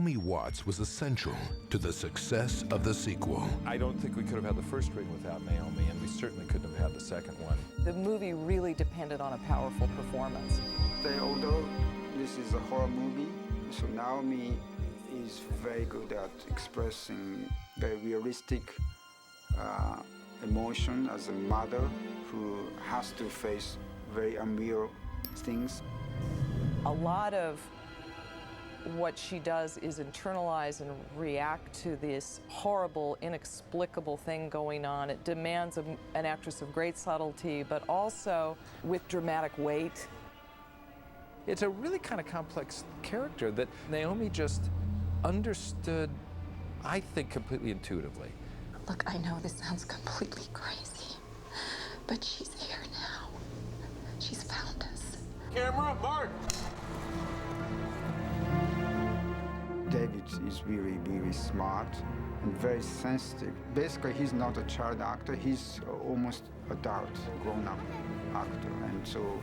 Naomi Watts was essential to the success of the sequel. I don't think we could have had the first ring without Naomi, and we certainly couldn't have had the second one. The movie really depended on a powerful performance. Although this is a horror movie, so Naomi is very good at expressing very realistic emotion as a mother who has to face very unreal things. A lot of what she does is internalize and react to this horrible, inexplicable thing going on. It demands an actress of great subtlety, but also with dramatic weight. It's a really kind of complex character that Naomi just understood, I think, completely intuitively. Look, I know this sounds completely crazy, but she's here now. She's found us. Camera, Mark! David is really, really smart and very sensitive. Basically, he's not a child actor. He's almost adult, grown-up actor. And so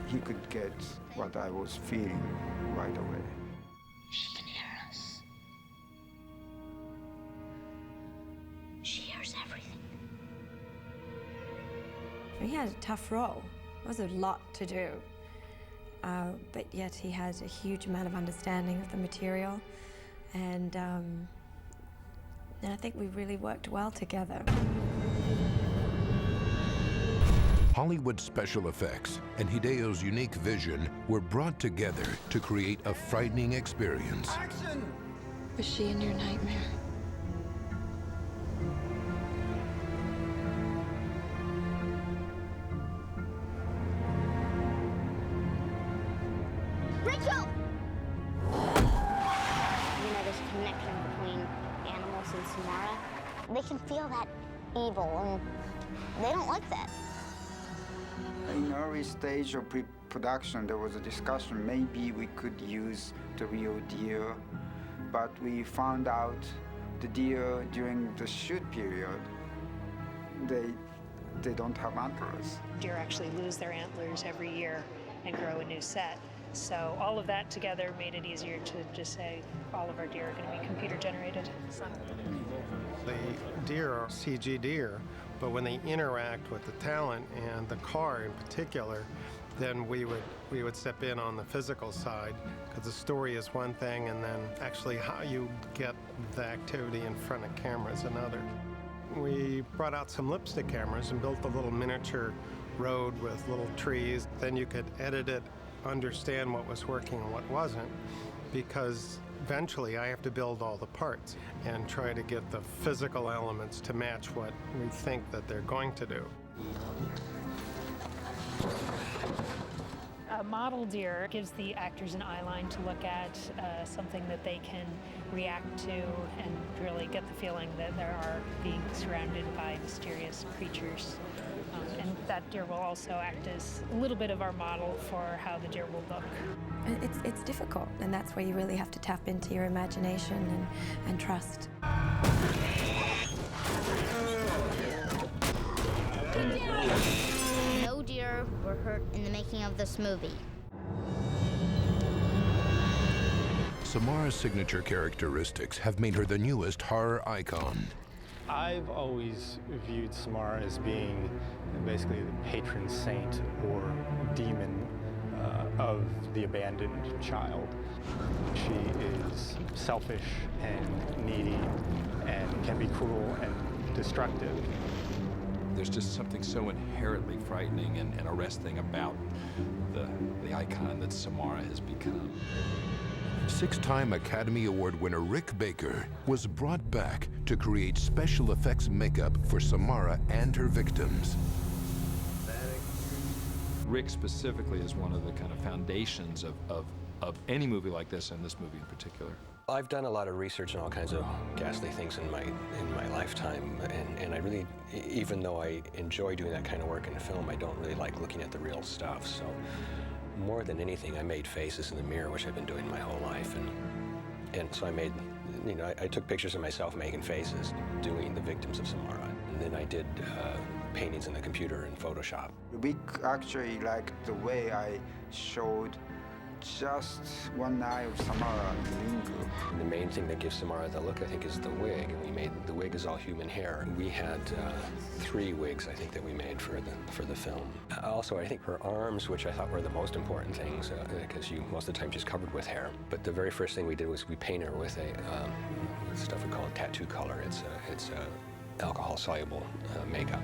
he could get what I was feeling right away. She can hear us. She hears everything. He had a tough role. It was a lot to do. But yet he has a huge amount of understanding of the material. And I think we really worked well together. Hollywood special effects and Hideo's unique vision were brought together to create a frightening experience. Action! Was she in your nightmare? Rachel! You know, this connection between animals and Samara. They can feel that evil, and they don't like that. In early stage of pre-production, there was a discussion, maybe we could use the real deer, but we found out the deer during the shoot period, they don't have antlers. Deer actually lose their antlers every year and grow a new set. So all of that together made it easier to just say all of our deer are going to be computer generated. The deer are CG deer, but when they interact with the talent and the car in particular, then we would step in on the physical side, because the story is one thing, and then actually how you get the activity in front of camera is another. We brought out some lipstick cameras and built a little miniature road with little trees. Then you could edit it, understand what was working and what wasn't, because eventually I have to build all the parts and try to get the physical elements to match what we think that they're going to do. A model deer gives the actors an eye line to look at, something that they can react to and really get the feeling that they are being surrounded by mysterious creatures. And that deer will also act as a little bit of our model for how the deer will look. It's difficult, and that's where you really have to tap into your imagination and trust. No deer were hurt in the making of this movie. Samara's signature characteristics have made her the newest horror icon. I've always viewed Samara as being basically the patron saint or demon of the abandoned child. She is selfish and needy and can be cruel and destructive. There's just something so inherently frightening and arresting about the icon that Samara has become. Six-time Academy Award winner Rick Baker was brought back to create special effects makeup for Samara and her victims. Rick specifically is one of the kind of foundations of any movie like this, and this movie in particular. I've done a lot of research on all kinds of ghastly things in my lifetime, and I really, even though I enjoy doing that kind of work in film, I don't really like looking at the real stuff. So more than anything, I made faces in the mirror, which I've been doing my whole life, and so I made, I took pictures of myself making faces, doing the victims of Samara, and then I did paintings in the computer in Photoshop. We actually liked the way I showed just one eye of Samara linger. And the main thing that gives Samara the look, I think, is the wig. And we made the wig is all human hair. We had 3 wigs, I think, that we made for the film. Also, I think her arms, which I thought were the most important things, because most of the time she's covered with hair. But the very first thing we did was we painted her with stuff we call tattoo color. It's alcohol-soluble makeup.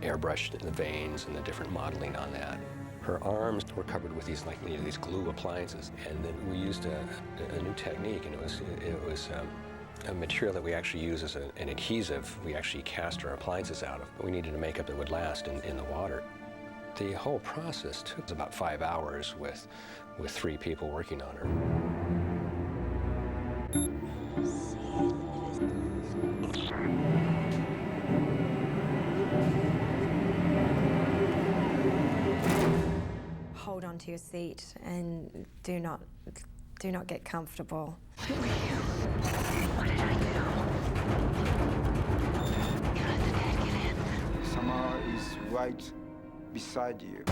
Airbrushed the veins and the different modeling on that. Her arms were covered with these these glue appliances, and then we used a new technique, and it was a material that we actually use as an adhesive. We actually cast our appliances out of. We needed a makeup that would last in the water. The whole process took about 5 hours with 3 people working on her. Hold on to your seat and do not get comfortable. What did I do? You let the dead get in. Samara is right beside you.